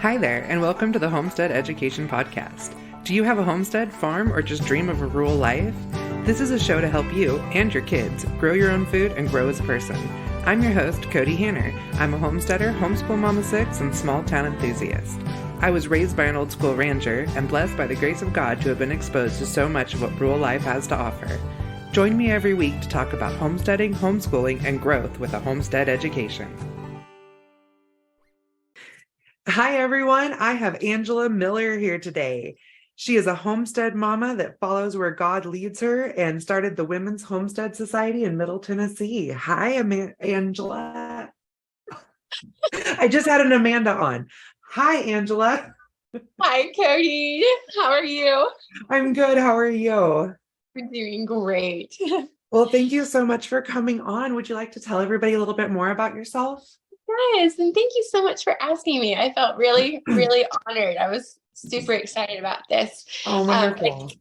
Hi there, and welcome to the Homestead Education Podcast. Do you have a homestead, farm, or just dream of a rural life? This is a show to help you and your kids grow your own food and grow as a person. I'm your host, Kody Hanner. I'm a homesteader, homeschool mama 6, and small town enthusiast. I was raised by an old school rancher and blessed by the grace of God to have been exposed to so much of what rural life has to offer. Join me every week to talk about homesteading, homeschooling, and growth with a homestead education. Hi, everyone. I have Angela Miller here today. She is a homestead mama that follows where God leads her and started the Women's Homestead Society in Middle Tennessee. Hi, Angela. I just had an Amanda on. Hi, Angela. Hi, Kody. How are you? I'm good. How are you? We're doing great. Well, thank you so much for coming on. Would you like to tell everybody a little bit more about yourself? Yes, and thank you so much for asking me. I felt really, really honored. I was super excited about this. Oh, wonderful.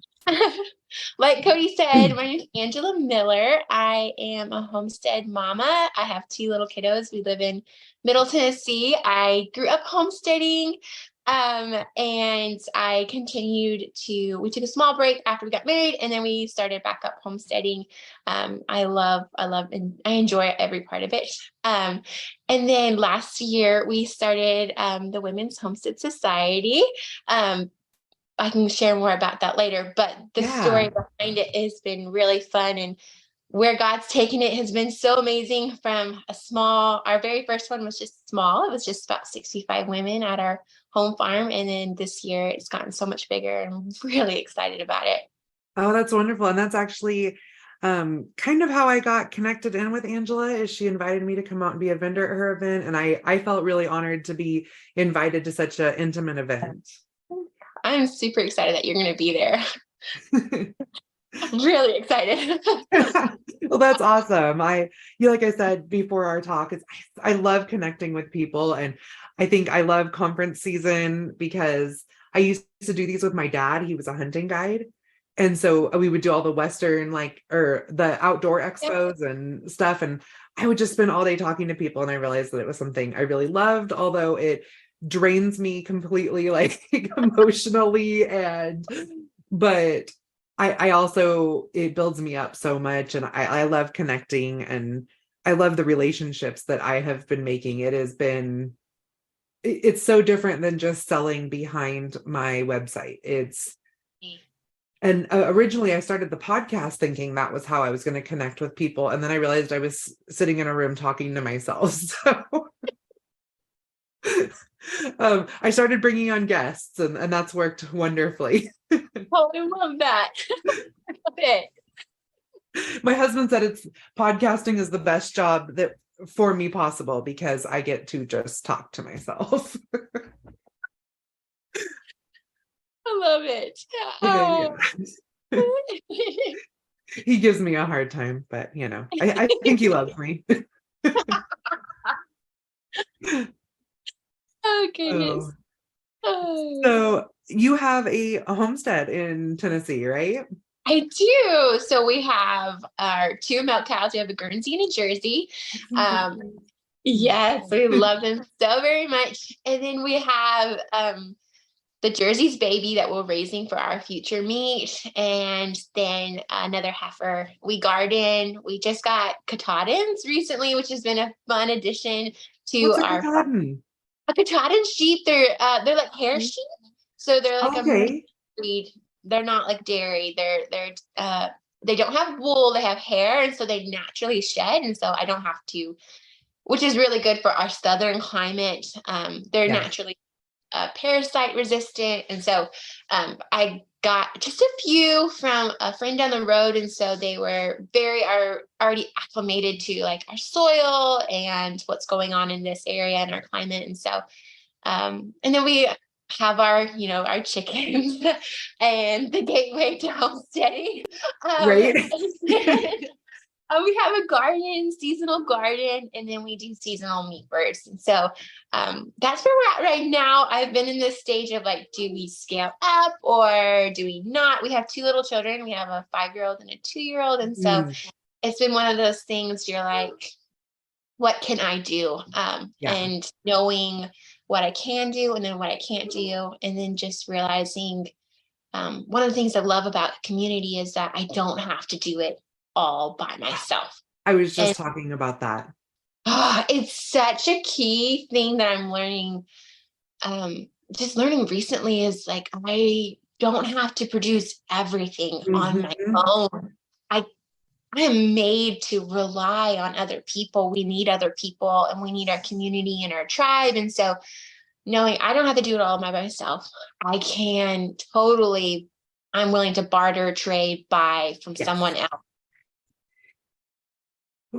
Like Kody said, my name is Angela Miller. I am a homestead mama. I have 2 little kiddos. We live in Middle Tennessee. I grew up homesteading. And I we took a small break after we got married, and then we started back up homesteading. I love, and I enjoy every part of it. And then last year we started the Women's Homestead Society. I can share more about that later, but the story behind it has been really fun, and where God's taken it has been so amazing. From our very first one was just small. It was just about 65 women at our home farm. And then this year it's gotten so much bigger, and I'm really excited about it. Oh, that's wonderful. And that's actually kind of how I got connected in with Angela. Is she invited me to come out and be a vendor at her event. And I felt really honored to be invited to such an intimate event. I'm super excited that you're going to be there. I'm really excited. Well, that's awesome. Like I said before our talk, I love connecting with people, and I think I love conference season because I used to do these with my dad. He was a hunting guide, and so we would do all the Western or the outdoor expos and stuff, and I would just spend all day talking to people, and I realized that it was something I really loved, although it drains me completely, like emotionally, but I also, it builds me up so much, and I love connecting, and I love the relationships that I have been making. It's so different than just selling behind my website. And originally I started the podcast thinking that was how I was going to connect with people. And then I realized I was sitting in a room talking to myself. So I started bringing on guests, and that's worked wonderfully. Oh, I love that. I love it. My husband said podcasting is the best job that for me possible because I get to just talk to myself. I love it. Yeah. He gives me a hard time, but I think he loves me. Oh, goodness. So you have a homestead in Tennessee, right? I do. So we have our 2 milk cows. We have a Guernsey and a Jersey. Yes, we love them so very much. And then we have the Jersey's baby that we're raising for our future meat. And then another heifer. We garden. We just got Katahdins recently, which has been a fun addition to our Katahdin? A Katahdin sheep. They're like hair sheep. So they're like a breed. They're not like dairy. They don't have wool. They have hair, and so they naturally shed. And so I don't have to, which is really good for our southern climate. They're naturally parasite resistant, and so I got just a few from a friend down the road, and so they are already acclimated to like our soil and what's going on in this area and our climate. And so and then we have our chickens and the gateway to homesteading. Right. We have a seasonal garden, and then we do seasonal meat birds. And so that's where we're at right now. I've been in this stage of like, do we scale up or do we not? We have 2 little children. We have a 5-year-old and a 2-year-old. And so it's been one of those things you're like, what can I do? And knowing what I can do and then what I can't do. And then just realizing one of the things I love about community is that I don't have to do it all by myself. I was just And talking about that. it's such a key thing that I'm learning. Just learning recently is like, I don't have to produce everything on my Mhm. own. I I am made to rely on other people. We need other people and we need our community and our tribe. And so knowing I don't have to do it all by myself, I can totally, I'm willing to barter, trade, buy from Yes. someone else.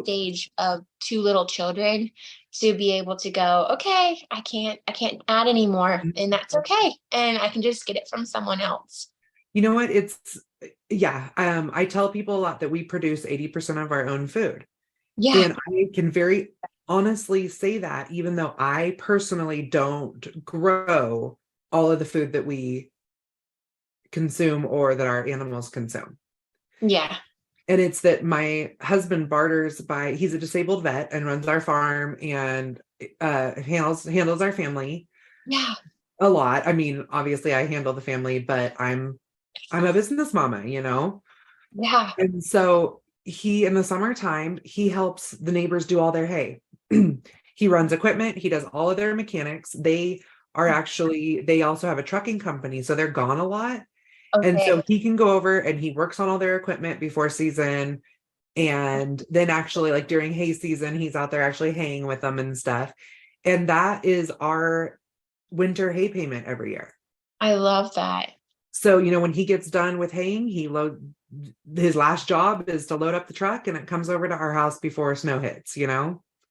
Stage of two little children to be able to go, okay, I can't add anymore, and that's okay. And I can just get it from someone else. You know what? Yeah. I tell people a lot that we produce 80% of our own food. Yeah. And I can very honestly say that, even though I personally don't grow all of the food that we consume or that our animals consume. Yeah. And it's that my husband barters by, he's a disabled vet and runs our farm and handles our family Yeah. a lot. I mean, obviously I handle the family, but I'm a business mama, you know? Yeah. And so he, in the summertime, he helps the neighbors do all their hay. He runs equipment, he does all of their mechanics. They also have a trucking company, so they're gone a lot. And so Okay. he can go over and he works on all their equipment before season. And then actually, like during hay season, he's out there actually haying with them and stuff. And that is our winter hay payment every year. I love that. So, when he gets done with haying, his last job is to load up the truck and it comes over to our house before snow hits.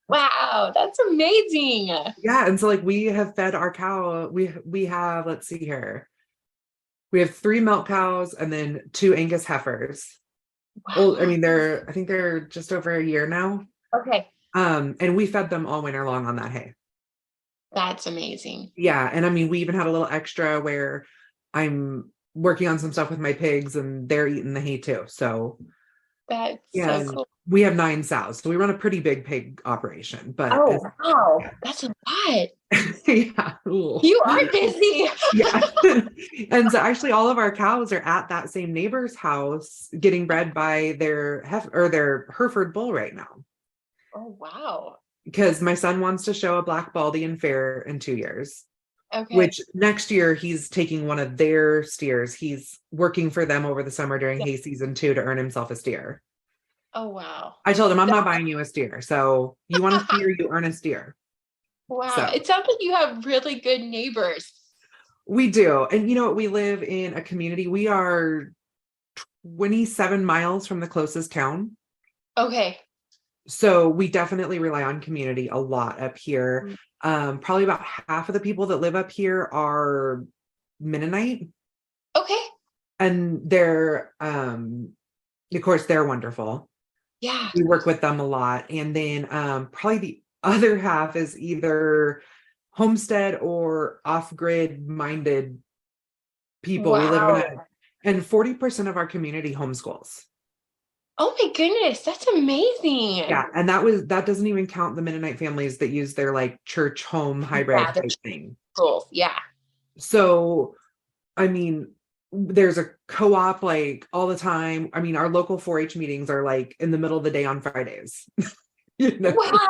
Wow, that's amazing. Yeah. And so like we have fed our cow, we have, let's see here. We have 3 milk cows and then 2 Angus heifers. Wow. Well, I think they're just over a year now. Okay. And we fed them all winter long on that hay. That's amazing. Yeah. And we even had a little extra where I'm working on some stuff with my pigs and they're eating the hay too. So, That's so and cool. we have 9 sows. So we run a pretty big pig operation, but Oh, wow. That's a lot. yeah. Ooh. You are busy. Yeah. And so actually all of our cows are at that same neighbor's house getting bred by their their Hereford bull right now. Oh, wow. Because my son wants to show a black Baldian fair in 2 years, Okay. which next year he's taking one of their steers. He's working for them over the summer during Yeah. hay season too to earn himself a steer. Oh, wow. I told him I'm not That- buying you a steer. So you want a steer, you earn a steer. wow. So It sounds like you have really good neighbors. we do. And we live in a community. We are 27 miles from the closest town. Okay. So we definitely rely on community a lot up here. Probably about half of the people that live up here are Mennonite. Okay. And they're of course they're wonderful. Yeah. We work with them a lot. And then probably the other half is either homestead or off-grid minded people. We live Wow. and 40% of our community homeschools. Oh my goodness. That's amazing. Yeah. And that doesn't even count the Mennonite families that use their like church home hybrid Yeah, the type thing. schools. Yeah. So there's a co-op like all the time. Our local 4-H meetings are like in the middle of the day on Fridays. Wow.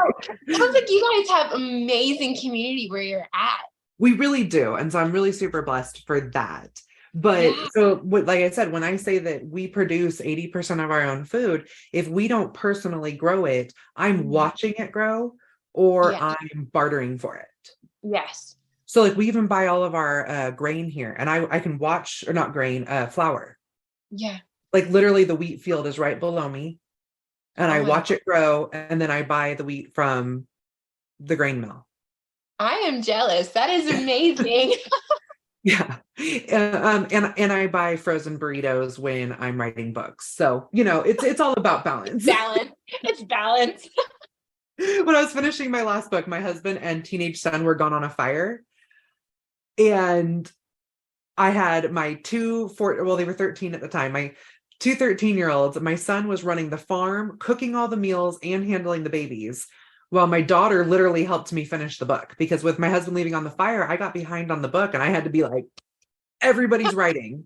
Sounds like you guys have amazing community where you're at. We really do. And so I'm really super blessed for that. But Yeah. so like I said, when I say that we produce 80% of our own food, if we don't personally grow it, I'm watching it grow or Yeah. I'm bartering for it. Yes. So like we even buy all of our grain here and I can watch, or not grain, flour. Yeah. Like literally the wheat field is right below me and I Oh my, watch it grow and then I buy the wheat from the grain mill. I am jealous. That is amazing. Yeah. And I buy frozen burritos when I'm writing books. So, it's all about balance. Balance. It's balance. When I was finishing my last book, my husband and teenage son were gone on a fire. And I had my they were 13 at the time. My 2 13-year-olds, my son was running the farm, cooking all the meals and handling the babies, Well, my daughter literally helped me finish the book because with my husband leaving on the fire, I got behind on the book and I had to be like, everybody's writing.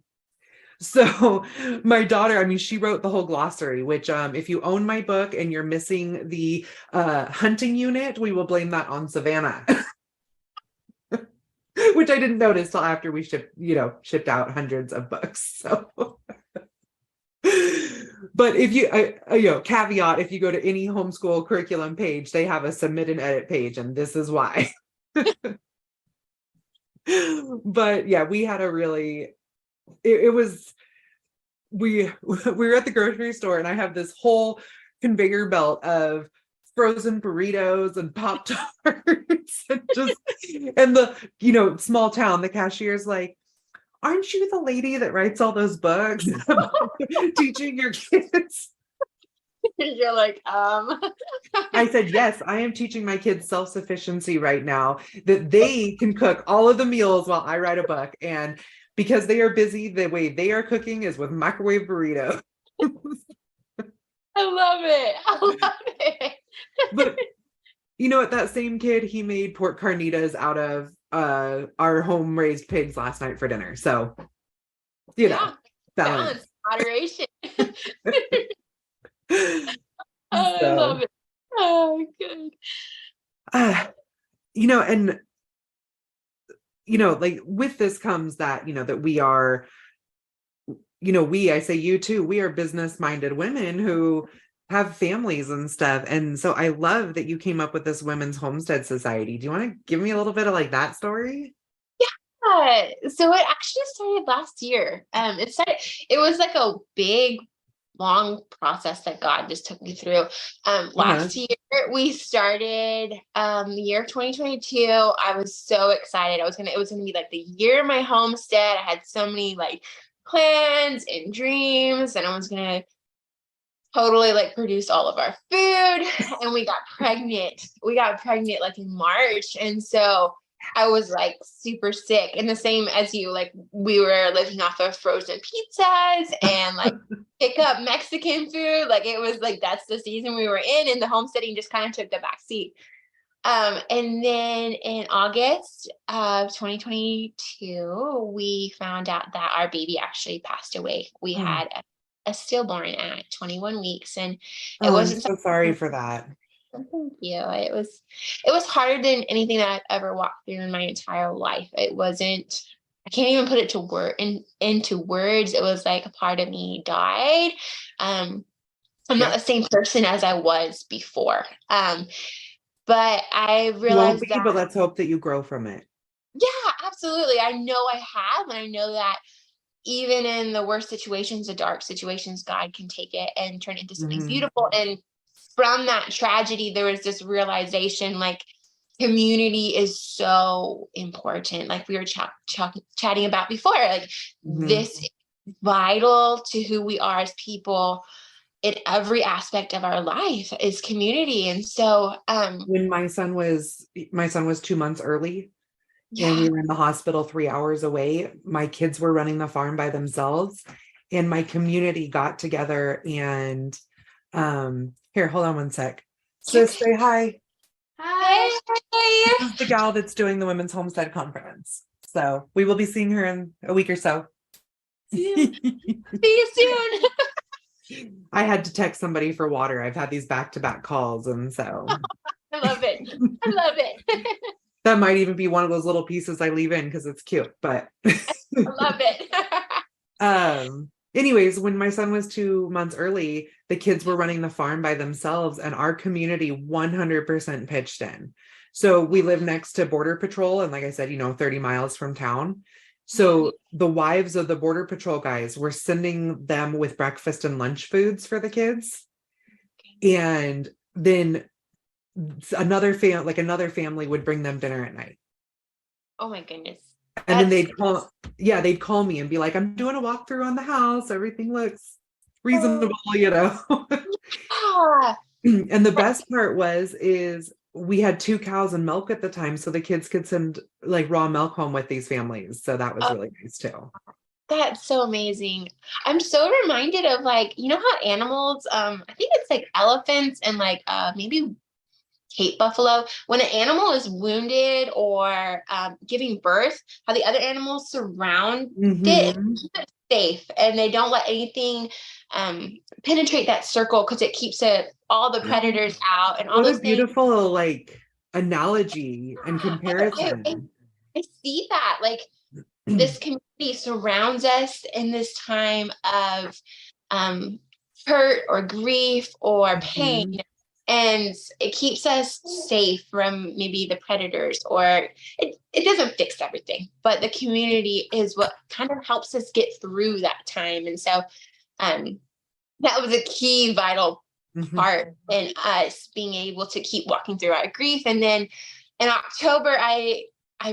So my daughter, I mean, she wrote the whole glossary, which if you own my book and you're missing the hunting unit, we will blame that on Savannah. Which I didn't notice till after we shipped out hundreds of books. So but if you caveat, if you go to any homeschool curriculum page, they have a submit and edit page, and this is why. But yeah, we had a really it was we were at the grocery store and I have this whole conveyor belt of frozen burritos and Pop Tarts and just and the small town, the cashier's like, aren't you the lady that writes all those books about teaching your kids? You're like, I said, yes, I am teaching my kids self-sufficiency right now, that they can cook all of the meals while I write a book. And because they are busy, the way they are cooking is with microwave burrito. I love it. I love it. But what, that same kid, he made pork carnitas out of our home raised pigs last night for dinner. So, balance, moderation. I So, love it. Oh, good. And like with this comes that that we are, I say you too, we are business minded women who have families and stuff. And so I love that you came up with this Women's Homestead Society. Do you want to give me a little bit of like that story? Yeah. So it actually started last year. It was like a big, long process that God just took me through. Last year we started the year of 2022. I was so excited. It was gonna be like the year of my homestead. I had so many like plans and dreams, and I was gonna totally like produce all of our food. And we got pregnant like in March, and so I was like super sick, and the same as you, like we were living off of frozen pizzas and like pick up Mexican food. Like it was like, that's the season we were in, and the homesteading just kind of took the back seat. And then in August of 2022, we found out that our baby actually passed away. We had a stillborn at 21 weeks, and it wasn't I'm so sorry for that. Thank you. It was harder than anything that I've ever walked through in my entire life. I can't even put it into words. It was like a part of me died. I'm not the same person as I was before. But I realized that, but let's hope that you grow from it. Yeah, absolutely. I know I have, and I know that even in the worst situations, the dark situations, God can take it and turn it into something beautiful. And from that tragedy, there was this realization, like, community is so important. Like we were chatting about before, like this is vital to who we are as people in every aspect of our life is community. And so when my son was 2 months early, and we were in the hospital 3 hours away, my kids were running the farm by themselves, and my community got together and here, hold on one sec. Sis, say hi. Hi. This is the gal that's doing the Women's Homestead Conference. So we will be seeing her in a week or so. See you soon. I had to text somebody for water. I've had these back-to-back calls, and so I love it. I love it. That might even be one of those little pieces I leave in because it's cute, but I love it. Anyways, when my son was 2 months early, the kids were running the farm by themselves, and our community 100% pitched in. So we live next to Border Patrol, and like I said, 30 miles from town. So the wives of the Border Patrol guys were sending them with breakfast and lunch foods for the kids. And then another family would bring them dinner at night. Oh my goodness. And then they'd call me and be like, I'm doing a walkthrough on the house. Everything looks reasonable, And the best part is we had 2 cows and milk at the time. So the kids could send like raw milk home with these families. So that was really nice too. That's so amazing. I'm so reminded of like, how animals, I think it's like elephants and like maybe Cape buffalo, when an animal is wounded or giving birth, how the other animals surround it, Hmm. keep it safe, and they don't let anything penetrate that circle because it keeps all the predators out and all What a those things. beautiful like analogy and I comparison. I see that like this community surrounds us in this time of um, hurt or grief or pain, Mhm. and it keeps us safe from maybe the predators, or it doesn't fix everything, but the community is what kind of helps us get through that time. And so um, that was a key vital Mhm. part in us being able to keep walking through our grief. And then in October, I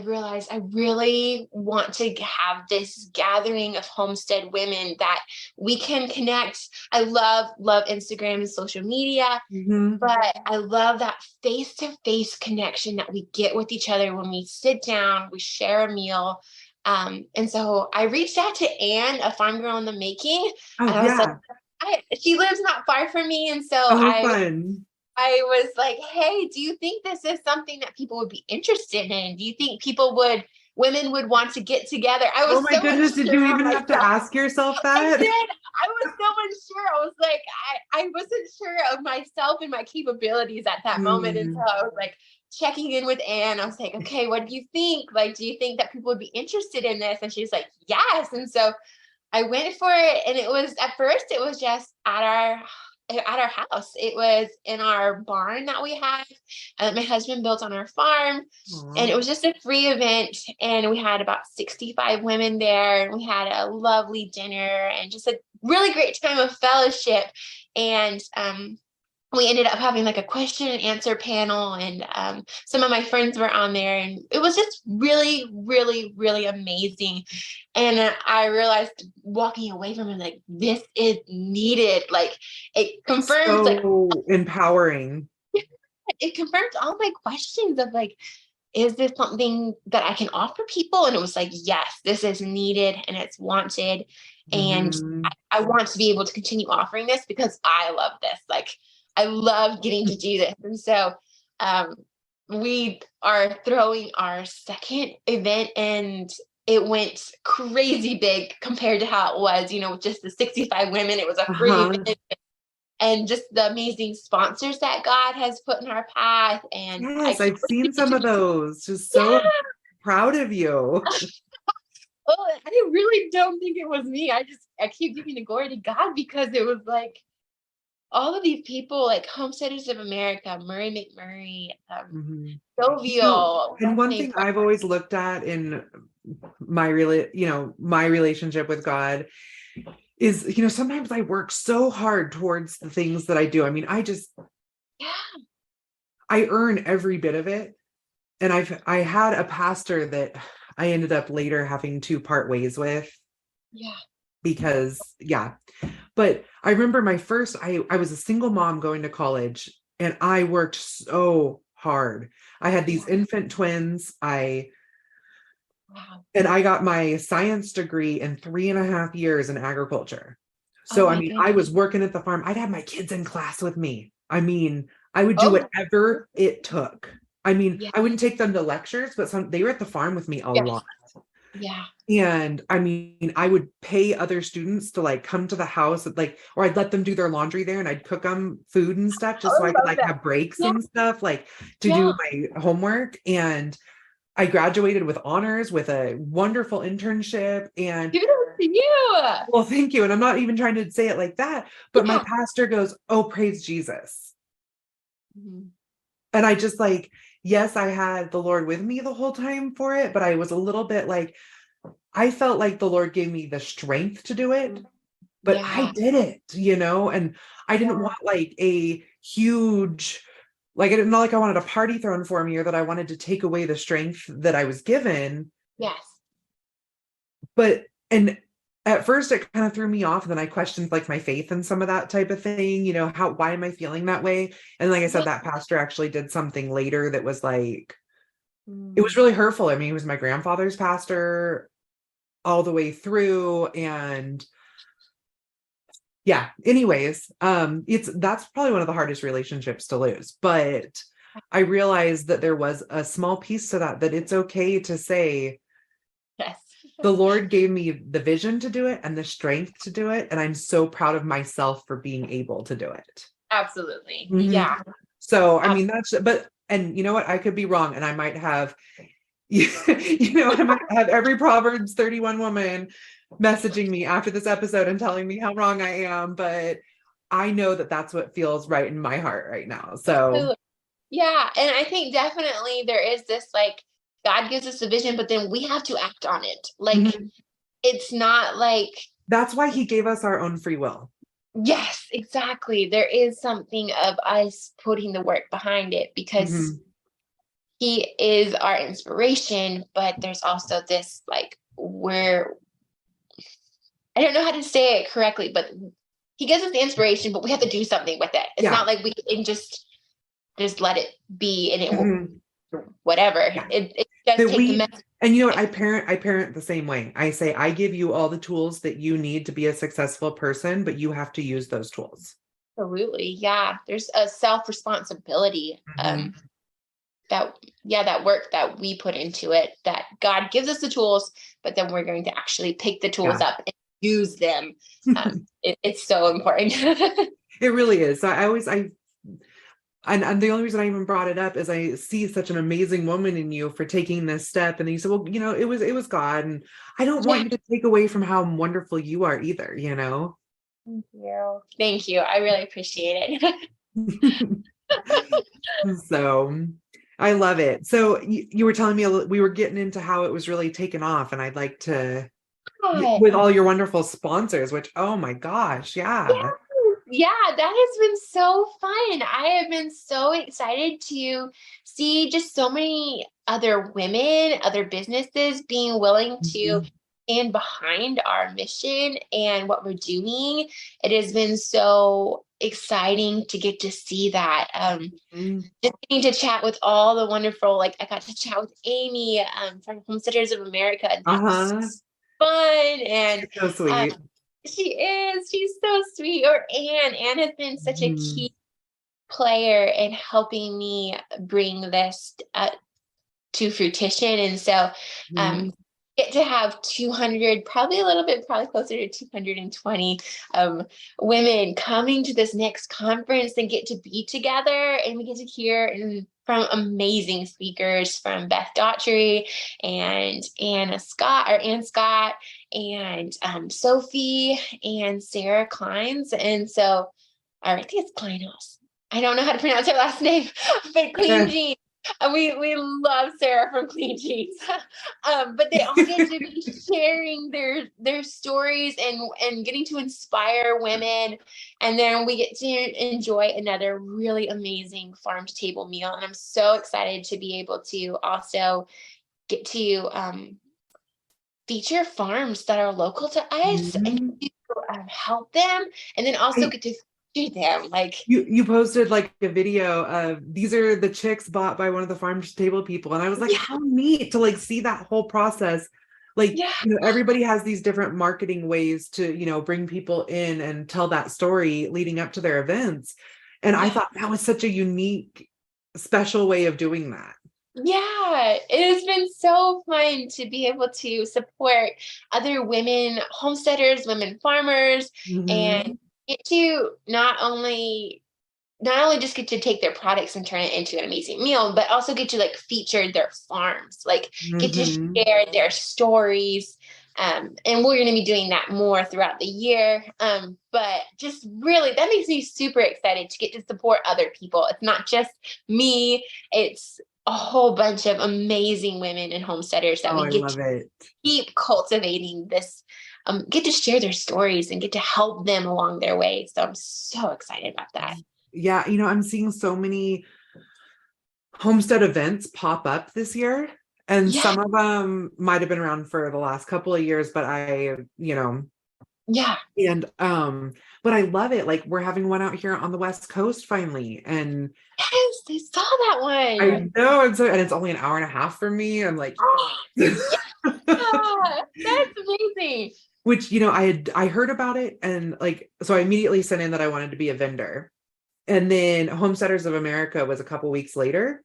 realized I really want to have this gathering of Homestead women that we can connect. I love Instagram and social media, Mhm. but I love that face-to-face connection that we get with each other when we sit down, we share a meal. And so I reached out to Anne, a farm girl in the making, Oh and I was like, yeah. she lives not far from me. And so Oh fun. I was like, hey, do you think this is something that people would be interested in? Do you think women would want to get together? I Oh was my so goodness, did you unsure of even have to myself. ask yourself I that? did. I was so unsure. I was like, I wasn't sure of myself and my capabilities at that moment. And so Mm. I was like checking in with Anne. I was like, okay, what do you think? Like, do you think that people would be interested in this? And she's like, yes. And so I went for it, and it was at first it was just at our house. It was in our barn that we have that my husband built on our farm, and Aw. it was just a free event. And we had about 65 women there, and we had a lovely dinner and just a really great time of fellowship. And we ended up having like a question and answer panel, and some of my friends were on there, and it was just really, really, really amazing. And I realized walking away from it, like, this is needed. Like, it confirms, like, So empowering. it confirms all my questions of like, is this something that I can offer people? And it was like, yes, this is needed and it's wanted. And Mhm. I want to be able to continue offering this because I love this. Like, I love getting to do this. And so um, we are throwing our second event, and it went crazy big compared to how it was, with just the 65 women. It was a free Uh-huh. event, and just the amazing sponsors that God has put in our path. And I Yes, can't I've wait seen to some of continue. those. Just so Yeah. proud of you. Oh, I really don't think it was me. I keep giving the glory to God, because it was like all of these people, like Homesteaders of America, Murray McMurray, Mhm. Jovial, And what's one name? thing I've always looked at in my relationship with God is, sometimes I work so hard towards the things that I do. I mean, Yeah, I earn every bit of it. And I had a pastor that I ended up later having to part ways with yeah. because yeah. But I remember I was a single mom going to college, and I worked so hard. I had these Yeah. infant twins. Wow. And I got my science degree in 3.5 years in agriculture. Oh So, I my mean, I goodness. was working at the farm. I'd have my kids in class with me. I mean, I would do Oh, whatever it took. I mean, yeah. I wouldn't take them to lectures, but they were at the farm with me a Yes. lot. Yeah. And I mean, I would pay other students to like come to the house, like, or I'd let them do their laundry there, and I'd cook them food and stuff just so I I could love like that. have breaks Yeah. and stuff, like to do Yeah. my homework. And I graduated with honors with a wonderful internship. And Give it up to you. well, thank you. And I'm not even trying to say it like that, but my Yeah. pastor goes, "Oh, praise Jesus." Mhm. And I just like, yes, I had the Lord with me the whole time for it, but I was a little bit like, I felt like the Lord gave me the strength to do it, but I Yeah. did it. And I didn't Yeah. want like a huge, like, I didn't know like I wanted a party thrown for me or that I wanted to take away the strength that I was given. Yes. But, and at first it kind of threw me off. And then I questioned like my faith and some of that type of thing, why am I feeling that way? And like I said, Yeah. that pastor actually did something later that was like, it was Mm. really hurtful. I mean, he was my grandfather's pastor all the way through. And yeah, anyways, that's probably one of the hardest relationships to lose. But I realized that there was a small piece to that it's okay to say, Yes. the Lord gave me the vision to do it and the strength to do it. And I'm so proud of myself for being able to do it. Absolutely. Mhm. Yeah. So, I mean, and you know what? I could be wrong. And I might have, I might have every Proverbs 31 woman messaging me after this episode and telling me how wrong I am. But I know that that's what feels right in my heart right now. So, Absolutely. Yeah. And I think definitely there is this like, God gives us a vision, but then we have to act on it. Like, mhm. it's not like, That's why he gave us our own free will. yes, exactly. There is something of us putting the work behind it because Mhm. he is our inspiration, but there's also this like where I don't know how to say it correctly, but he gives us the inspiration, but we have to do something with it. It's Yeah. not like we can just let it be and it will Mhm. whatever. Yeah. It does That take the we, message. and you know what, I parent the same way. I say, I give you all the tools that you need to be a successful person, but you have to use those tools. Absolutely. Yeah. There's a self responsibility. Mhm. That yeah, that work that we put into it, that God gives us the tools, but then we're going to actually pick the tools Yeah. up and use them. It's so important. It really is. So I always, and the only reason I even brought it up is I see such an amazing woman in you for taking this step. And then you said, well, it was God. And I don't want Yeah. you to take away from how wonderful you are either. Thank you. Thank you. I really appreciate it. So I love it. So you were telling me we were getting into how it was really taken off, and I'd like to, God. with all your wonderful sponsors, which, oh my gosh, yeah. Yeah, that has been so fun. I have been so excited to see just so many other women, other businesses being willing to Mhm. stand behind our mission and what we're doing. It has been so exciting to get to see that. Mhm. Just getting to chat with all the wonderful, like I got to chat with Amy from Homesteaders of America, and that was Uh-huh. fun. And So um, sweet. she's so sweet. Or Anne has been such a Mhm. key player in helping me bring this to fruition. And so, um, Mhm. get to have 200, probably a little bit, probably closer to 220 women coming to this next conference and get to be together. And we get to hear from amazing speakers from Beth Daughtry and Ann Scott and Sophie and Sarah Kleins. And so, I think it's Kleinhaus. I don't know how to pronounce her last name, but Clean Jeans. We love Sarah from Clean Jeans. But they all get to be sharing their stories and getting to inspire women. And then we get to enjoy another really amazing farm to table meal. And I'm so excited to be able to also get to feature farms that are local to us and Mhm. to help them, and then also I, get to feed them. Like, you posted like a video of, these are the chicks bought by one of the farm to table people, and I was like, yeah, how neat to like see that whole process. Like, yeah, everybody has these different marketing ways to bring people in and tell that story leading up to their events, and I yeah. thought that was such a unique, special way of doing that. Yeah, it has been so fun to be able to support other women homesteaders, women farmers, and Mhm. get to not only just get to take their products and turn it into an amazing meal, but also get to like feature their farms, like get to Mhm. share their stories. And we're going to be doing that more throughout the year. But just really, that makes me super excited to get to support other people. It's not just me, it's a whole bunch of amazing women and homesteaders that Oh, we I get to love it. keep cultivating this, get to share their stories and get to help them along their way. So I'm so excited about that. Yeah, I'm seeing so many homestead events pop up this year, and Yeah, some of them might have been around for the last couple of years, but yeah. and but I love it. Like, we're having one out here on the West Coast finally, and Yes, I saw that I one. know, and it's only an hour and a half for me. I'm like, Yeah, that's amazing. which I heard about it, and like, so I immediately sent in that I wanted to be a vendor. And then Homesteaders of America was a couple weeks later.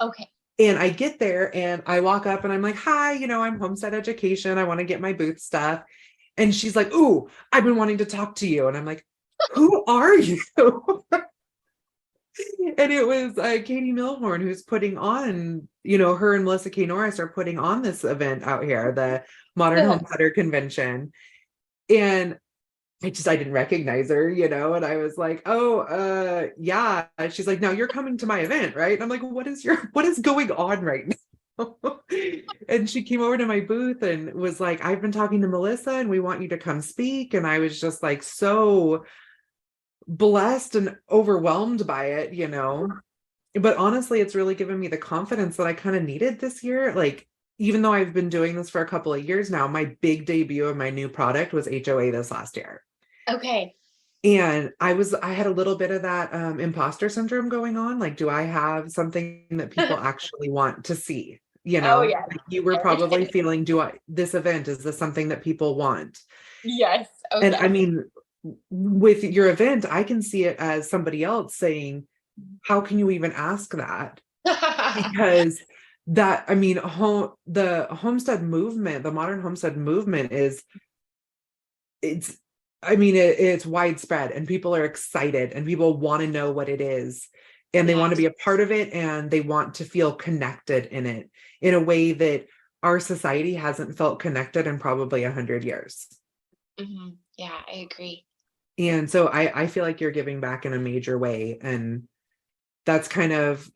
Okay. And I get there and I walk up and I'm like, hi, I'm Homestead Education. I want to get my booth stuff. And she's like, ooh, I've been wanting to talk to you. And I'm like, who are you? And it was Kody Milhorn who's putting on, her and Melissa K. Norris are putting on this event out here, the Modern Yeah. Homesteader Convention. And I didn't recognize her, and I was like, oh, yeah. She's like, now you're coming to my event, right? And I'm like, what is going on right now? And she came over to my booth and was like, I've been talking to Melissa and we want you to come speak. And I was just like, so blessed and overwhelmed by it. But honestly, it's really given me the confidence that I kind of needed this year. Like, even though I've been doing this for a couple of years now, my big debut of my new product was HOA this last year. Okay. And I had a little bit of that imposter syndrome going on. Like, do I have something that people actually want to see? Oh yeah. Like you were probably feeling, this event, is this something that people want? Yes. Oh And yeah. I mean, with your event, I can see it as somebody else saying, how can you even ask that? Because that, I mean, the homestead movement, the modern homestead movement it's widespread and people are excited and people want to know what it is and they want to be a part of it and they want to feel connected in it in a way that our society hasn't felt connected in probably 100 years. Mm-hmm. Yeah, I agree. And so I feel like you're giving back in a major way. And that's kind of,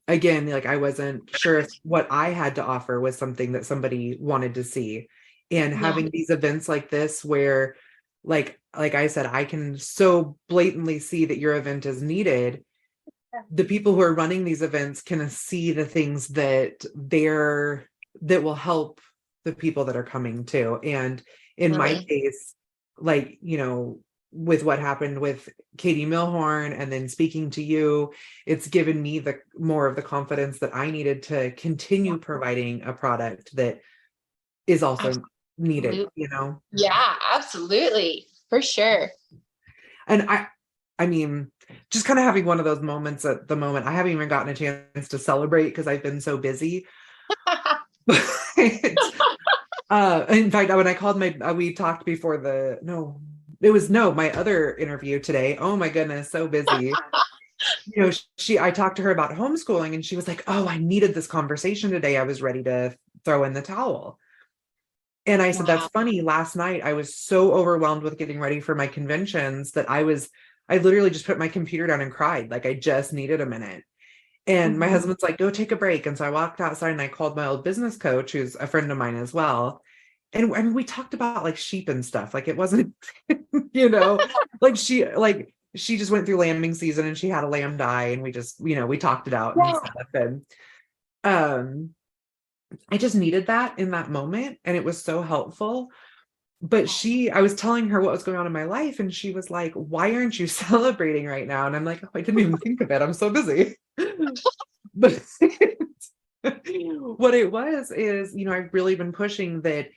again, like I wasn't sure if what I had to offer was something that somebody wanted to see. And Yeah. having these events like this where like I said, I can so blatantly see that your event is needed. The people who are running these events can see the things that will help the people that are coming too. And in my case, like, with what happened with Kody Milhorn and then speaking to you, it's given me the more of the confidence that I needed to continue providing a product that is also needed, Yeah, absolutely. For sure. And I mean, just kind of having one of those moments at the moment. I haven't even gotten a chance to celebrate because I've been so busy. In fact, when I called we talked before my other interview today. Oh my goodness, so busy. I talked to her about homeschooling and she was like, oh, I needed this conversation today. I was ready to throw in the towel. And I said, that's funny. Last night, I was so overwhelmed with getting ready for my conventions that I literally just put my computer down and cried. Like I just needed a minute. And my husband's like, go take a break. And so I walked outside and I called my old business coach, who's a friend of mine as well. And we talked about like sheep and stuff. Like it wasn't, like she just went through lambing season and she had a lamb die and we just, we talked it out and stuff. And I just needed that in that moment. And it was so helpful. But I was telling her what was going on in my life. And she was like, why aren't you celebrating right now? And I'm like, oh, I didn't even think of it. I'm so busy. But what it was is, I've really been pushing that,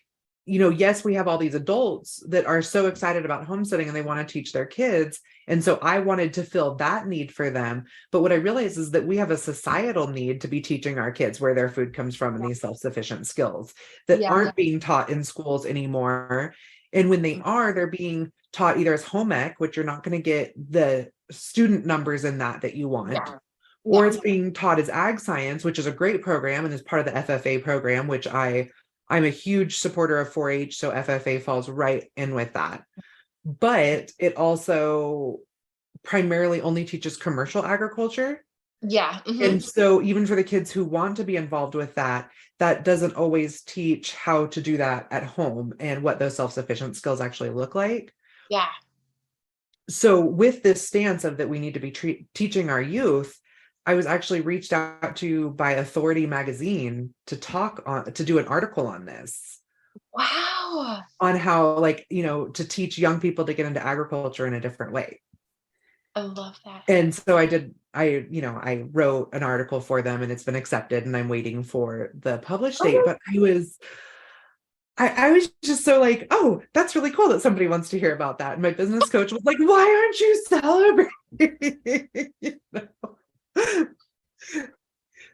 yes, we have all these adults that are so excited about homesteading and they want to teach their kids. And so I wanted to fill that need for them. But what I realized is that we have a societal need to be teaching our kids where their food comes from and these self-sufficient skills that aren't being taught in schools anymore. And when they are, they're being taught either as home ec, which you're not going to get the student numbers in that you want, or it's being taught as ag science, which is a great program and is part of the FFA program, which I'm a huge supporter of 4-H. So FFA falls right in with that. But it also primarily only teaches commercial agriculture. Yeah. And so even for the kids who want to be involved with that doesn't always teach how to do that at home and what those self-sufficient skills actually look like. Yeah. So with this stance of that we need to be teaching our youth, I was actually reached out to by Authority magazine to do an article on this. Wow. On how, to teach young people to get into agriculture in a different way. I love that. And so I wrote an article for them and it's been accepted and I'm waiting for the published date. But I was just so like, oh, that's really cool that somebody wants to hear about that. And my business coach was like, why aren't you celebrating? You know?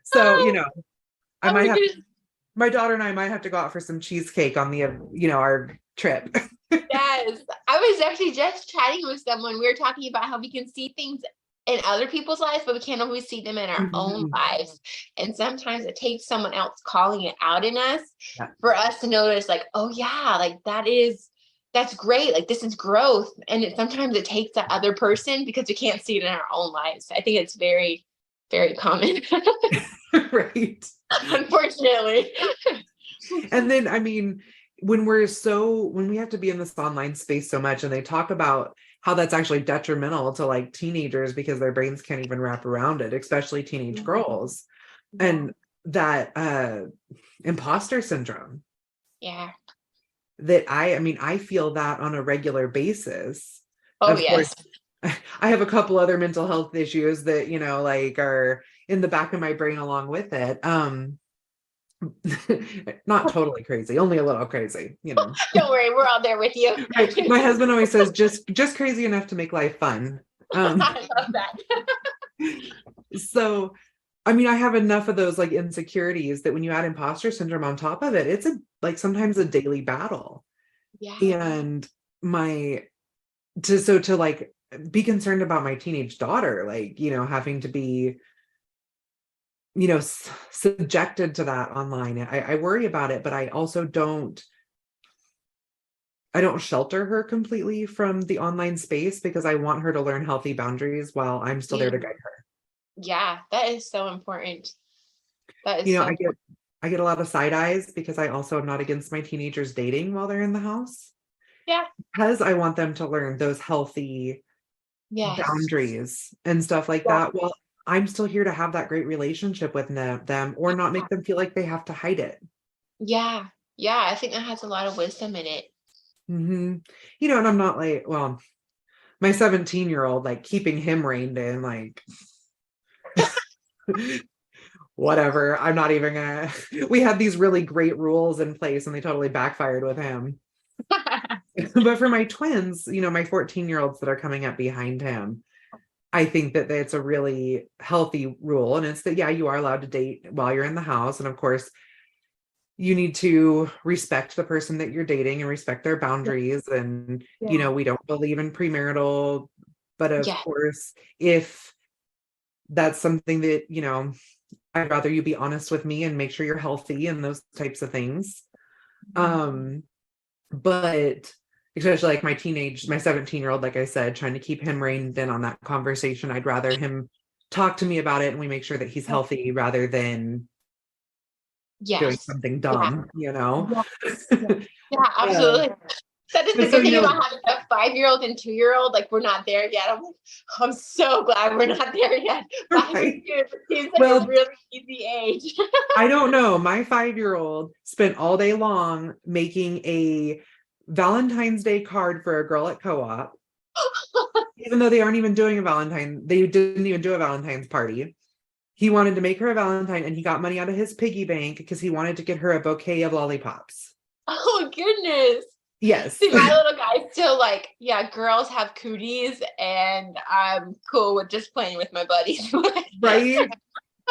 So, Oh, I oh might my have, goodness. my daughter and I might have to go out for some cheesecake on the, our trip. Yes. I was actually just chatting with someone. We were talking about how we can see things in other people's lives, but we can't always see them in our own Mhm. lives. And sometimes it takes someone else calling it out in us Yeah. for us to notice, like, oh yeah, like that's great. Like this is growth. And sometimes it takes that other person because we can't see it in our own lives. I think it's very, very common, Right. unfortunately. And then, I mean, when we have to be in this online space so much, and they talk about how that's actually detrimental to like teenagers because their brains can't even wrap around it, especially teenage girls, Yeah. and that imposter syndrome Yeah. that I mean, I feel that on a regular basis. Oh, Of course, yes. I have a couple other mental health issues that, like are in the back of my brain along with it. Not totally crazy, only a little crazy, Don't worry, we're all there with you. Right. My husband always says just crazy enough to make life fun. I love that. So I mean, I have enough of those like insecurities that when you add imposter syndrome on top of it, it's a like sometimes a daily battle. Yeah. And my to like be concerned about my teenage daughter, like, having to be, subjected to that online. I worry about it, but I also I don't shelter her completely from the online space because I want her to learn healthy boundaries while I'm still there to Mm, guide her. yeah, that is so important. That is You know, so I get important. I get a lot of side eyes because I also am not against my teenagers dating while they're in the house Yeah. because I want them to learn those healthy Yes. boundaries and stuff like Yeah. that. Well, I'm still here to have that great relationship with them or not make them feel like they have to hide it. Yeah. Yeah. I think that has a lot of wisdom in it. hmm and I'm not like, well, my 17-year-old, like keeping him reined in, like whatever. I'm not even gonna. We had these really great rules in place and they totally backfired with him. But for my twins, my 14-year-olds that are coming up behind him, I think that it's a really healthy rule. And it's that, yeah, you are allowed to date while you're in the house. And of course, you need to respect the person that you're dating and respect their boundaries. And, Yeah. we don't believe in premarital. But of Yeah. course, if that's something that, I'd rather you be honest with me and make sure you're healthy and those types of things. Um, but especially like my 17-year-old, like I said, trying to keep him reined in on that conversation. I'd rather him talk to me about it and we make sure that he's healthy rather than doing Yes. something Yeah. dumb, Yeah. Yeah. Yeah, Uh, absolutely. That is but the so, good thing about having a 5-year-old and 2-year-old. Like we're not there yet. I'm so glad we're not there yet. 5 and right. 2 seems like a Well, really easy age. I don't know. My 5-year-old spent all day long making a Valentine's Day card for a girl at co-op, even though they aren't even doing they didn't even do a Valentine's party. He wanted to make her a Valentine and he got money out of his piggy bank because he wanted to get her a bouquet of lollipops. Oh goodness. Yes. See, my little guy's still like, yeah, girls have cooties, and I'm cool with just playing with my buddies. Right.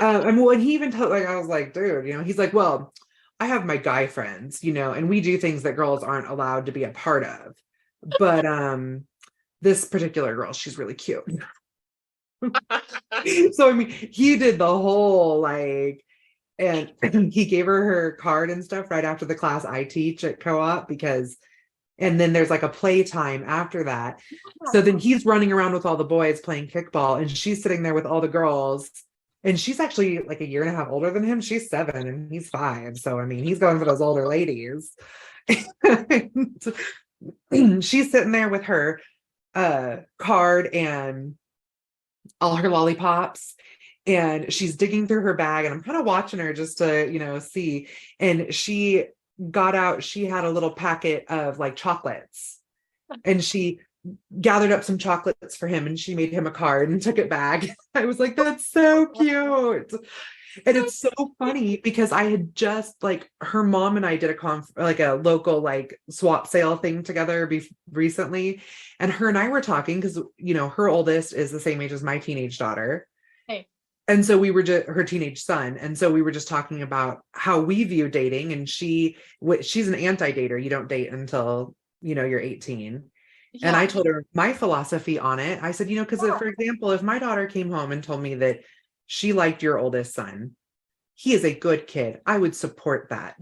And when he even told, like, I was like, dude, he's like, well, I have my guy friends, and we do things that girls aren't allowed to be a part of. But this particular girl, she's really cute. So I mean, he did the whole like, and he gave her card and stuff right after the class I teach at co-op because, and then there's like a play time after that. So then he's running around with all the boys playing kickball, and she's sitting there with all the girls. And she's actually like a year and a half older than him. She's 7 and he's 5. So I mean, he's going for those older ladies. And she's sitting there with her card and all her lollipops, and she's digging through her bag, and I'm kind of watching her just to see. And she had a little packet of like chocolates, and she gathered up some chocolates for him and she made him a card and took it back. I was like, that's so cute. And it's so funny because I had just like her mom and I did like a local like swap sale thing together recently. And her and I were talking because, her oldest is the same age as my teenage daughter. Hey. And so we were just her teenage son. And so we were just talking about how we view dating. And she's an anti-dater. You don't date until, you're 18. And I Yeah. told her my philosophy on it. I said, because Yeah. for example, if my daughter came home and told me that she liked your oldest son, he is a good kid, I would support that.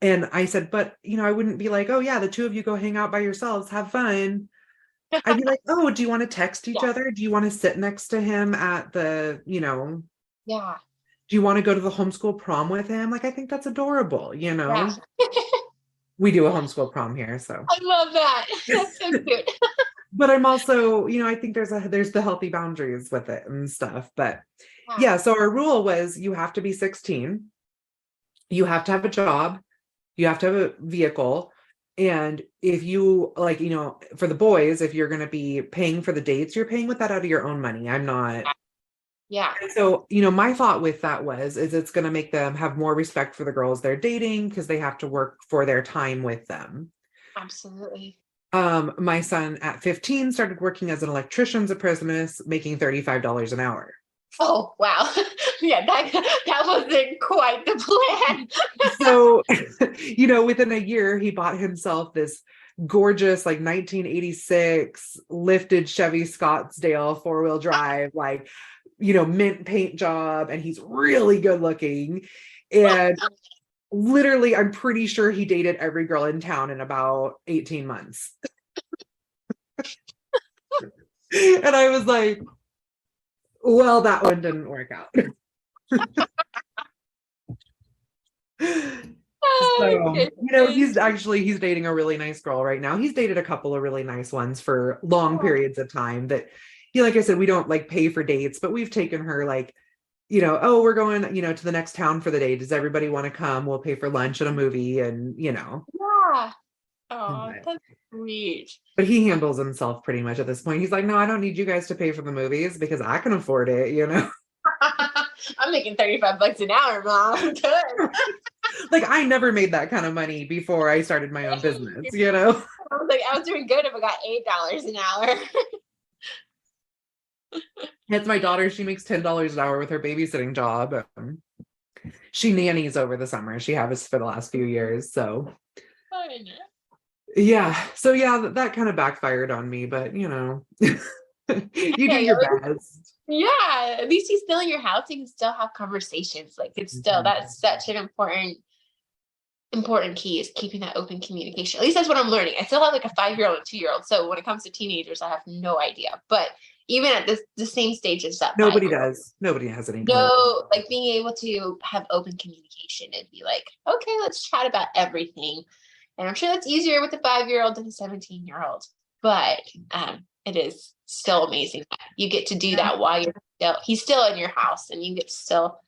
And I said, but, I wouldn't be like, oh, yeah, the two of you go hang out by yourselves, have fun. I'd be like, oh, do you want to text each Yeah. other? Do you want to sit next to him at Yeah. do you want to go to the homeschool prom with him? Like, I think that's adorable. Yeah. We do a homeschool prom here, so. I love that. That's so cute. But I'm also, I think there's the healthy boundaries with it and stuff. But Yeah. yeah, so our rule was you have to be 16, you have to have a job, you have to have a vehicle. And if you like, for the boys, if you're going to be paying for the dates, you're paying with that out of your own money. I'm not. Yeah. And so, my thought with that is it's going to make them have more respect for the girls they're dating because they have to work for their time with them. Absolutely. My son at 15 started working as an electrician's apprentice, making $35 an hour. Oh, wow. Yeah, that wasn't quite the plan. So, within a year, he bought himself this gorgeous, like 1986 lifted Chevy Scottsdale 4-wheel drive, like, mint paint job. And he's really good looking. And literally, I'm pretty sure he dated every girl in town in about 18 months. And I was like, well, that one didn't work out. Oh, So, goodness. he's dating a really nice girl right now. He's dated a couple of really nice ones for long Oh, periods of time that, like I said, we don't like pay for dates, but we've taken her like, oh, we're going, to the next town for the day. Does everybody want to come? We'll pay for lunch and a movie and. yeah. Oh, But, that's sweet. but he handles himself pretty much at this point. He's like, no, I don't need you guys to pay for the movies because I can afford it. I'm making 35 bucks an hour, Mom. I'm good. Like I never made that kind of money before I started my own business. I was like, I was doing good if I got $8 an hour. It's my daughter. She makes $10 an hour with her babysitting job. She nannies over the summer. She has for the last few years. So Fun. yeah. So yeah, that kind of backfired on me, but you do Hey, your best. yeah, at least he's still in your house. You can still have conversations. Like it's still, that's such an important key is keeping that open communication. At least that's what I'm learning. I still have like a 5-year-old and 2-year-old. So when it comes to teenagers, I have no idea. But even at the same stage as that Nobody 5-year-old, does. Nobody has any clue. no, like being able to have open communication and be like, okay, let's chat about everything. And I'm sure that's easier with a 5-year-old than a 17-year-old. But it is still amazing that you get to do that while he's still in your house and you get to still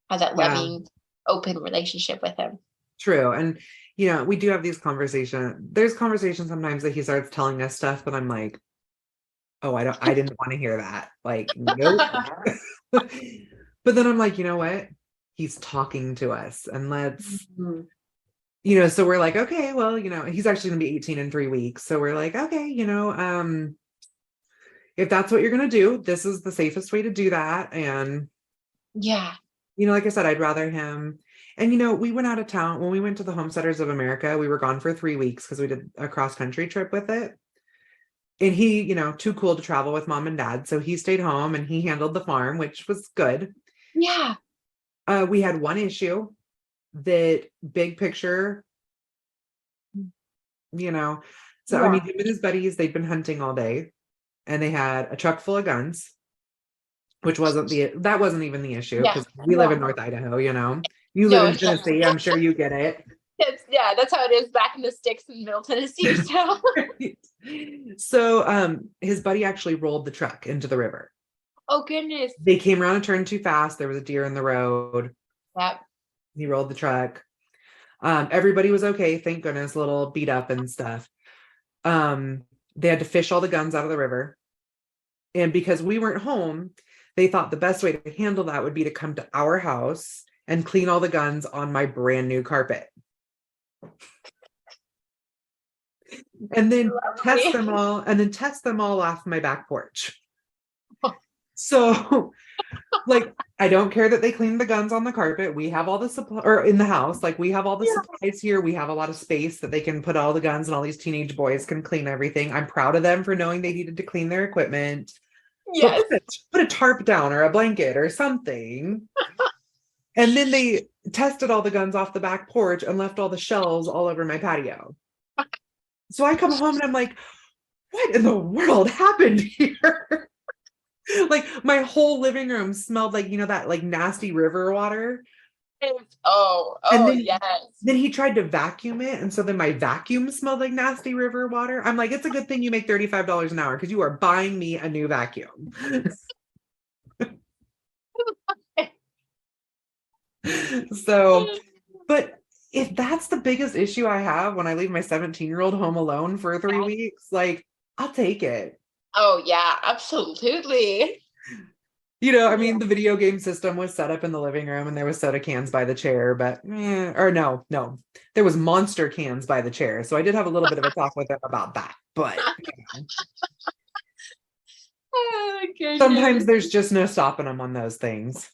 have that loving, open relationship with him. True. And we do have these conversations. There's conversations sometimes that he starts telling us stuff, but I'm like, oh, I didn't want to hear that. Like, nope. But then I'm like, you know what? He's talking to us and let's, so we're like, okay, well, he's actually gonna be 18 in 3 weeks. So we're like, okay, if that's what you're gonna do, this is the safest way to do that. And yeah, like I said, I'd rather him. And we went out of town when we went to the Homesteaders of America. We were gone for 3 weeks because we did a cross country trip with it. And he, too cool to travel with mom and dad. So he stayed home and he handled the farm, which was good. yeah. We had one issue that big picture, so I mean, him and his buddies, they'd been hunting all day and they had a truck full of guns, which wasn't even the issue because we live in North Idaho, you live in Tennessee. I'm sure you get it. That's how it is back in the sticks in Middle Tennessee. So, so his buddy actually rolled the truck into the river. oh goodness. They came around a turn too fast. There was a deer in the road. Yep. He rolled the truck. Everybody was okay, thank goodness. A little beat up and stuff. They had to fish all the guns out of the river, and because we weren't home, they thought the best way to handle that would be to come to our house and clean all the guns on my brand new carpet. And then test them all off my back porch. So like, I don't care that they cleaned the guns on the carpet. We have all the supply, or in the house, like we have all the supplies here. We have a lot of space that they can put all the guns, and all these teenage boys can clean everything. I'm proud of them for knowing they needed to clean their equipment. Yes. But put a tarp down or a blanket or something. And then they tested all the guns off the back porch and left all the shells all over my patio. So I come home and I'm like, what in the world happened here? Like my whole living room smelled like, that like nasty river water. Oh, And then, yes. Then he tried to vacuum it. And so then my vacuum smelled like nasty river water. I'm like, it's a good thing you make $35 an hour because you are buying me a new vacuum. So, but if that's the biggest issue I have when I leave my 17-year-old home alone for 3 weeks, like I'll take it. Oh yeah, absolutely. I mean, the video game system was set up in the living room and there was soda cans by the chair, but or no, there was monster cans by the chair. So I did have a little bit of a talk with them about that, but Oh, sometimes there's just no stopping them on those things.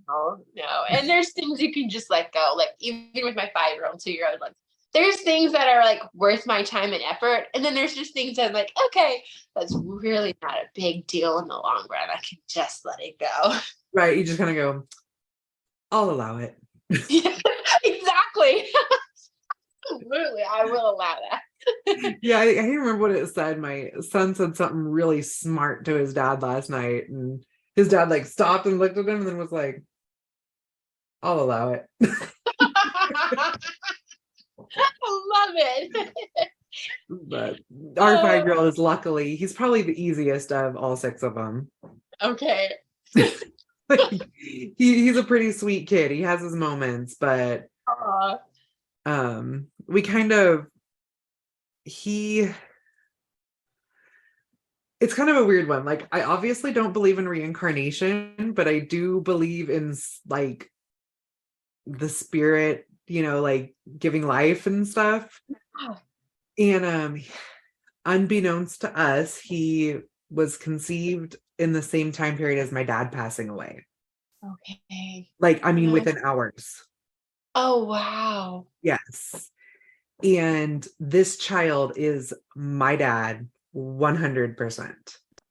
No. And there's things you can just let go. Like even with my 5-year-old, 2-year-old, like there's things that are like worth my time and effort. And then there's just things that I'm like, okay, that's really not a big deal in the long run. I can just let it go. Right. You just kind of go, I'll allow it. Yeah, exactly. Absolutely. I will allow that. Yeah, I can't remember what it said. My son said something really smart to his dad last night, and his dad like stopped and looked at him and then was like, I'll allow it. I love it. But our 5-year-old is luckily, he's probably the easiest of all 6 of them. Okay. He's a pretty sweet kid. He has his moments, but we kind of it's kind of a weird one. Like I obviously don't believe in reincarnation, but I do believe in like the spirit, like giving life and stuff. And unbeknownst to us, he was conceived in the same time period as my dad passing away. Okay. Like, I mean, within hours. Oh, wow. Yes. And this child is my dad 100%.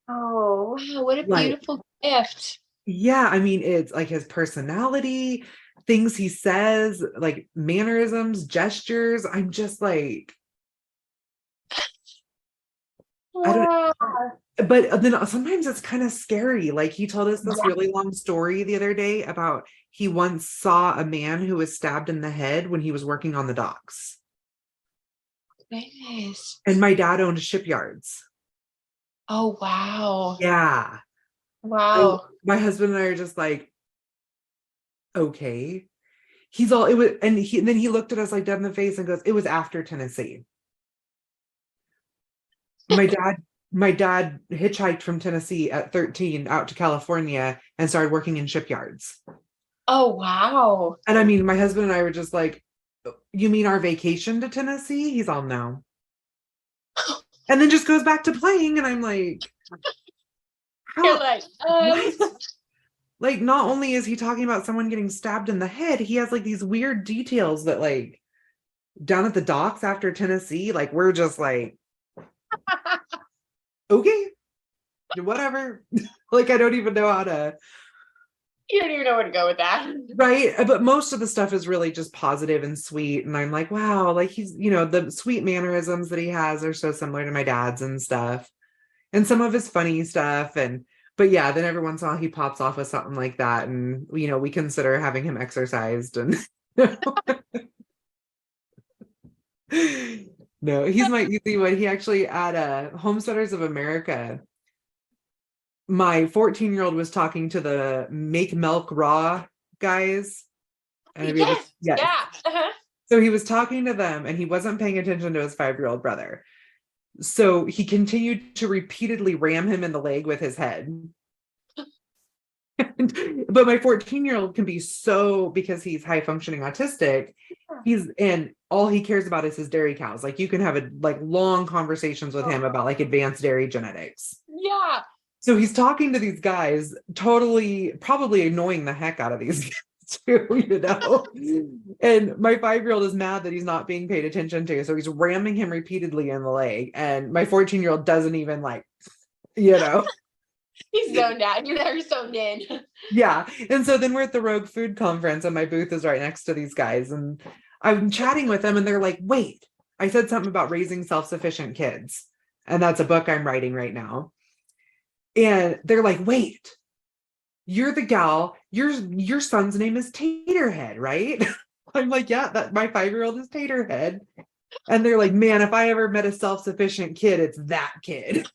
Oh, wow. What a beautiful gift. Yeah. I mean, it's like his personality, things he says, like mannerisms, gestures. I'm just like, I don't know. But then sometimes it's kind of scary. Like he told us this really long story the other day about he once saw a man who was stabbed in the head when he was working on the docks. Goodness. And my dad owned shipyards. Oh, wow. Yeah. Wow. So my husband and I are just like, okay. He's all, it was, and then he looked at us like dead in the face and goes, it was after Tennessee. My dad hitchhiked from Tennessee at 13 out to California and started working in shipyards. Oh, wow. And I mean, my husband and I were just like, you mean our vacation to Tennessee? He's all, no. And then just goes back to playing. And I'm like, You're like, like, not only is he talking about someone getting stabbed in the head, he has like these weird details that like down at the docks after Tennessee, like we're just like, okay, whatever. Like, I don't even know how to. You don't even know where to go with that. Right. But most of the stuff is really just positive and sweet. And I'm like, wow, like he's, the sweet mannerisms that he has are so similar to my dad's and stuff. And some of his funny stuff. But yeah, then every once in a while he pops off with something like that. And, we consider having him exercised. And no, he's my easy one. He actually at Homesteaders of America, my 14-year-old was talking to the Make Milk Raw guys. And yes. Yeah. Uh-huh. So he was talking to them and he wasn't paying attention to his 5-year-old brother. So he continued to repeatedly ram him in the leg with his head. But my 14-year-old can be so, because he's high functioning autistic, he's and all he cares about is his dairy cows. Like you can have like long conversations with him about like advanced dairy genetics. Yeah. So he's talking to these guys, totally probably annoying the heck out of these kids too, you know. And my 5-year-old is mad that he's not being paid attention to. So he's ramming him repeatedly in the leg. And my 14-year-old doesn't even like, you know. He's zoned out. You're never zoned in. Yeah. And so then we're at the Rogue Food Conference and my booth is right next to these guys. And I'm chatting with them and they're like, wait, I said something about raising self-sufficient kids. And that's a book I'm writing right now. And they're like, wait, you're the gal, your son's name is Taterhead, right? I'm like, yeah, that my 5-year-old is Taterhead. And they're like, man, if I ever met a self-sufficient kid, it's that kid.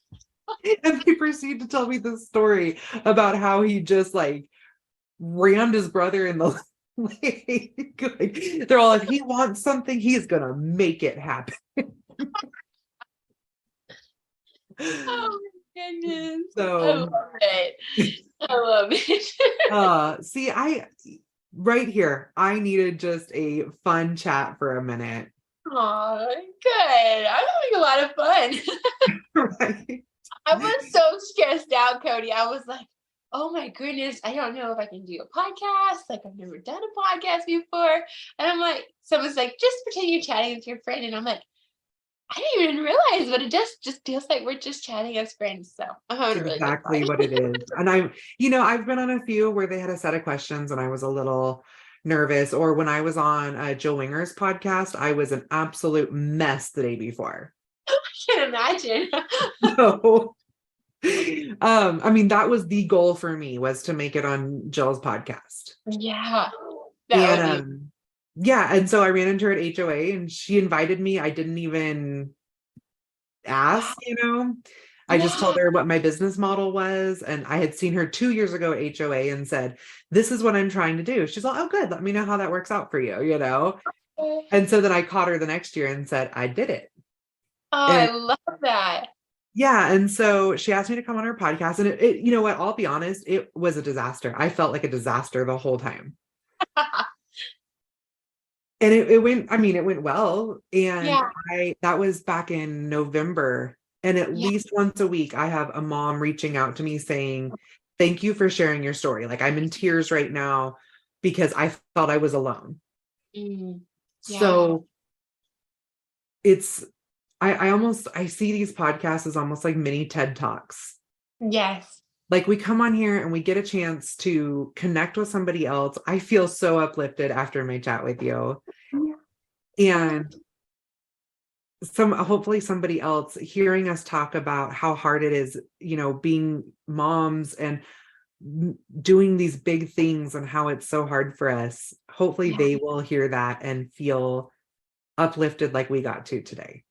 And they proceed to tell me this story about how he just like rammed his brother in the leg. Like, they're all, if he wants something, he's gonna make it happen. Oh my goodness. I So love it. I love it. see, right here, I needed just a fun chat for a minute. Oh, good. I'm having a lot of fun. Right. I was so stressed out, Kody. I was like, oh my goodness, I don't know if I can do a podcast. Like, I've never done a podcast before. And I'm like, someone's like, just pretend you're chatting with your friend. And I'm like, I didn't even realize, but it just feels like we're just chatting as friends. So I'm having a really good Exactly time. what it is. And I've been on a few where they had a set of questions and I was a little nervous. Or when I was on Jill Winger's podcast, I was an absolute mess the day before. I can imagine. So, I mean, that was the goal for me, was to make it on Jill's podcast. Yeah, that would be. And yeah, and so I ran into her at HOA and she invited me. I didn't even ask, you know. I just told Yeah. her what my business model was. And I had seen her 2 years ago at HOA and said, this is what I'm trying to do. She's like, oh, good. Let me know how that works out for you, you know? And so then I caught her the next year and said, I did it. Oh, I And love that. yeah. And so she asked me to come on her podcast. And you know what? I'll be honest, it was a disaster. I felt like a disaster the whole time. And it went, I mean, it went well. And Yeah, that was back in November. And at yeah. least once a week, I have a mom reaching out to me saying, thank you for sharing your story. Like, I'm in tears right now because I felt I was alone. Mm, yeah. So it's, I see these podcasts as almost like mini TED Talks. Yes. Like, we come on here and we get a chance to connect with somebody else. I feel so uplifted after my chat with you. And hopefully somebody else hearing us talk about how hard it is, you know, being moms and doing these big things and how it's so hard for us. Hopefully Yeah. they will hear that and feel uplifted like we got to today.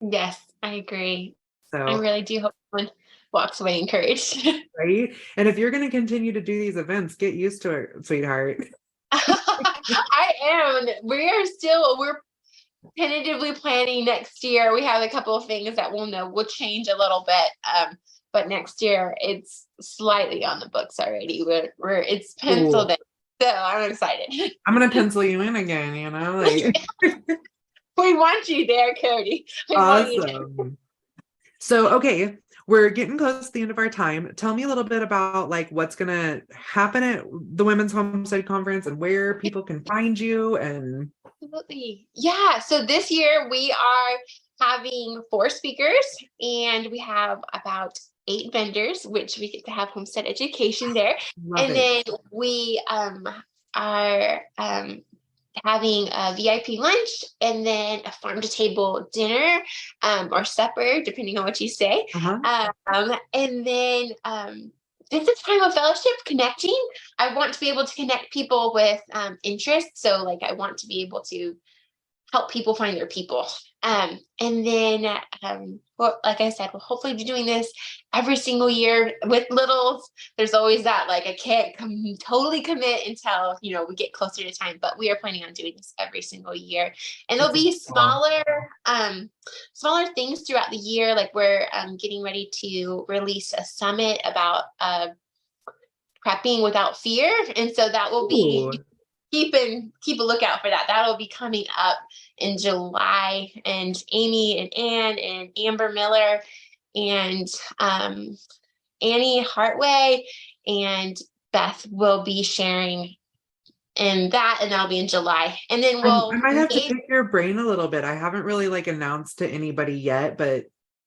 Yes, I agree. I So, really do hope someone walks away encouraged. right. And if you're going to continue to do these events, get used to it, sweetheart. I am. We're tentatively planning next year. We have a couple of things that we'll know will change a little bit. But next year it's slightly on the books already. It's penciled in. So I'm excited. I'm going to pencil you in again, you know, like We want you there, Kody. We want you there. awesome. So, okay, we're getting close to the end of our time. Tell me a little bit about like what's going to happen at the Women's Homestead Conference and where people can find you. And Absolutely. Yeah. So this year we are having 4 speakers and we have about 8 vendors, which we get to have homestead education there. love And it. then we are having a VIP lunch and then a farm to table dinner or supper, depending on what you say. Uh-huh. And then it's a time of fellowship, connecting. I want to be able to connect people with interests. So like I want to be able to help people find their people. And then, well, like I said, we'll hopefully be doing this every single year with littles. There's always that, like, I can't totally commit until, we get closer to time, but we are planning on doing this every single year. And there'll be smaller things throughout the year. Like we're getting ready to release a summit about prepping without fear. And so that will be, Ooh. keep a lookout for that. That'll be coming up in July. And Amy and Ann and Amber Miller and Annie Hartway and Beth will be sharing in that, and that'll be in July. And then I we'll might have to maybe, pick your brain a little bit. I haven't really like announced to anybody yet, but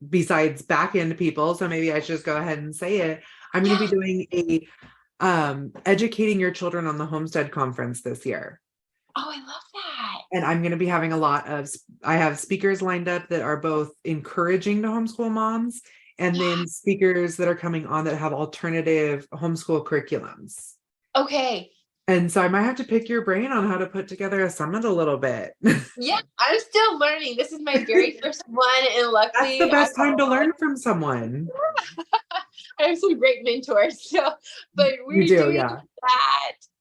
besides back end people, so maybe I should just go ahead and say it. I'm going to be yeah. doing a educating your children on the Homestead conference this year. Oh, I love that. And I'm going to be having I have speakers lined up that are both encouraging to homeschool moms and Yeah. then speakers that are coming on that have alternative homeschool curriculums. Okay. And so I might have to pick your brain on how to put together a summit a little bit. Yeah, I'm still learning. This is my very first one, and That's the luckily best time to learn from someone. I have some great mentors. So, but You we're do, doing yeah.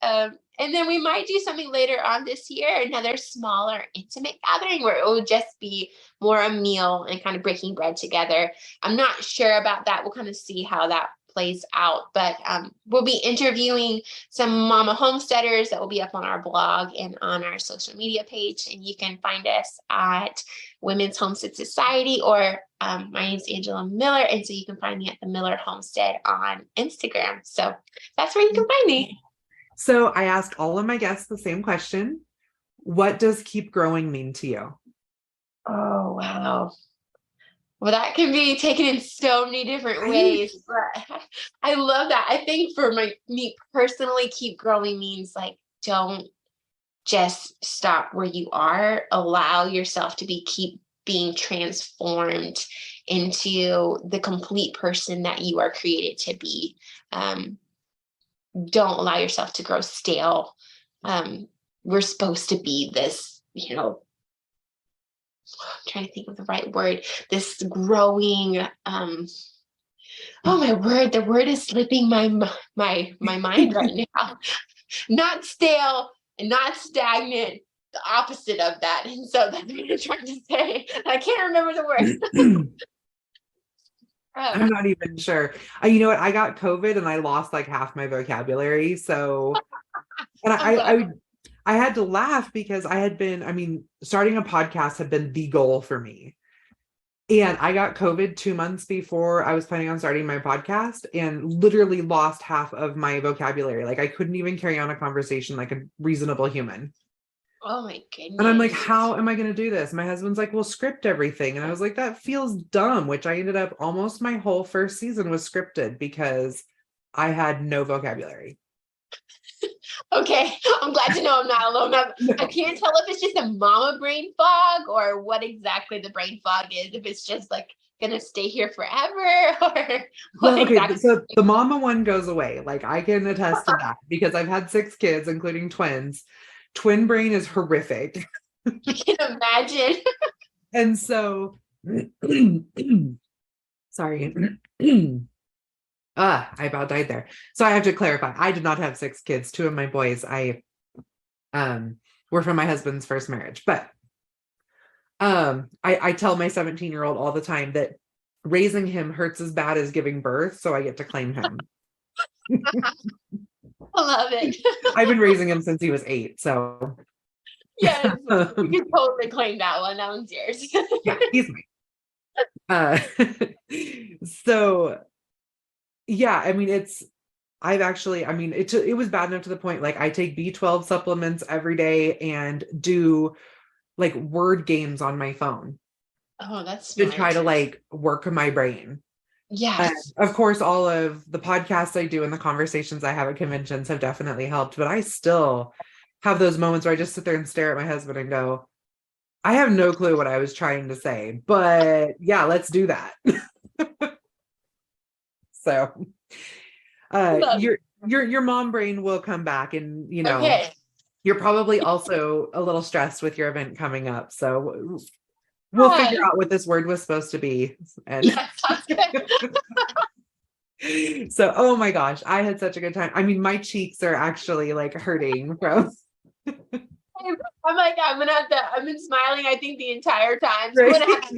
that. And then we might do something later on this year, another smaller, intimate gathering where it will just be more a meal and kind of breaking bread together. I'm not sure about that. We'll kind of see how that plays out, but we'll be interviewing some mama homesteaders that will be up on our blog and on our social media page. And you can find us at Women's Homestead Society, or my name's Angela Miller. And so you can find me at the Miller Homestead on Instagram. So that's where you can find me. So I ask all of my guests the same question. What does keep growing mean to you? Oh, wow. Well, that can be taken in so many different Right? ways, but I love that. I think for me personally, keep growing means like, don't just stop where you are. Allow yourself to keep being transformed into the complete person that you are created to be. Don't allow yourself to grow stale. We're supposed to be this, I'm trying to think of the right word, this growing, oh my word, the word is slipping my mind right now. Not stale and not stagnant, the opposite of that. And so that's what I'm trying to say. I can't remember the word. I'm not even sure. You know what? I got COVID and I lost like half my vocabulary. So, and I had to laugh because starting a podcast had been the goal for me. And I got COVID 2 months before I was planning on starting my podcast and literally lost half of my vocabulary. Like I couldn't even carry on a conversation like a reasonable human. Oh my goodness. And I'm like, how am I going to do this? My husband's like, well, script everything. And I was like, that feels dumb, which I ended up almost my whole first season was scripted because I had no vocabulary. Okay, I'm glad to know I'm not alone. I can't tell if it's just a mama brain fog or what exactly the brain fog is. If it's just like gonna stay here forever or what Okay, exactly. so the mama one goes away. Like I can attest to that because I've had 6 kids, including twins. Twin brain is horrific. I can imagine. And so, sorry. I about died there. So I have to clarify. I did not have 6 kids. 2 of my boys were from my husband's first marriage. But I tell my 17-year-old all the time that raising him hurts as bad as giving birth, so I get to claim him. I love it. I've been raising him since he was 8, so Yes, you can totally claim that one. That one's yours. yeah, he's mine. So yeah, I mean, it was bad enough to the point, like I take B12 supplements every day and do like word games on my phone. Oh, that's to smart. try to like work my brain. Yeah. Of course, all of the podcasts I do and the conversations I have at conventions have definitely helped, but I still have those moments where I just sit there and stare at my husband and go, I have no clue what I was trying to say, but yeah, let's do that. So your mom brain will come back, and Okay. you're probably also a little stressed with your event coming up. So we'll figure out what this word was supposed to be. And yeah, so, oh my gosh, I had such a good time. I mean, my cheeks are actually like hurting from. I'm like, I've been smiling, I think, the entire time. So Right. I'm gonna have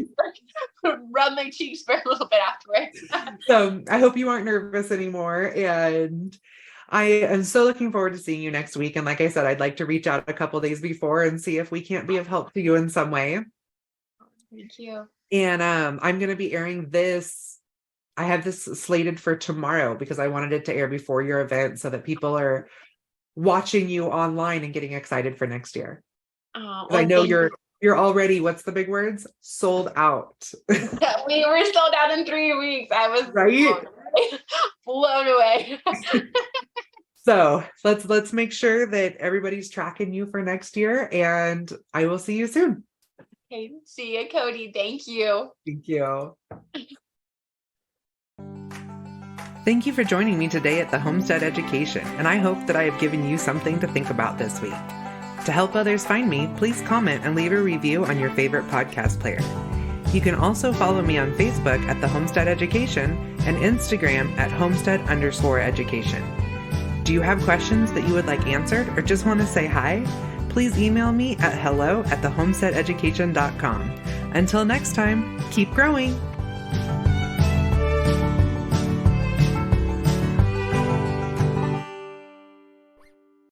to rub my cheeks for a little bit afterwards. So I hope you aren't nervous anymore. And I am so looking forward to seeing you next week. And like I said, I'd like to reach out a couple days before and see if we can't be of help to you in some way. Thank you. And I'm going to be airing this. I have this slated for tomorrow because I wanted it to air before your event so that people are watching you online and getting excited for next year. Oh, I know you're already, what's the big words? Sold out. We were sold out in 3 weeks. I was right? blown away. So let's make sure that everybody's tracking you for next year, and I will see you soon. Okay, see you, Kody. Thank you. Thank you. Thank you for joining me today at the Homestead Education, and I hope that I have given you something to think about this week. To help others find me, please comment and leave a review on your favorite podcast player. You can also follow me on Facebook at the Homestead Education and Instagram at Homestead_education. Do you have questions that you would like answered or just want to say hi? Please email me at hello@thehomesteadeducation.com. Until next time, keep growing.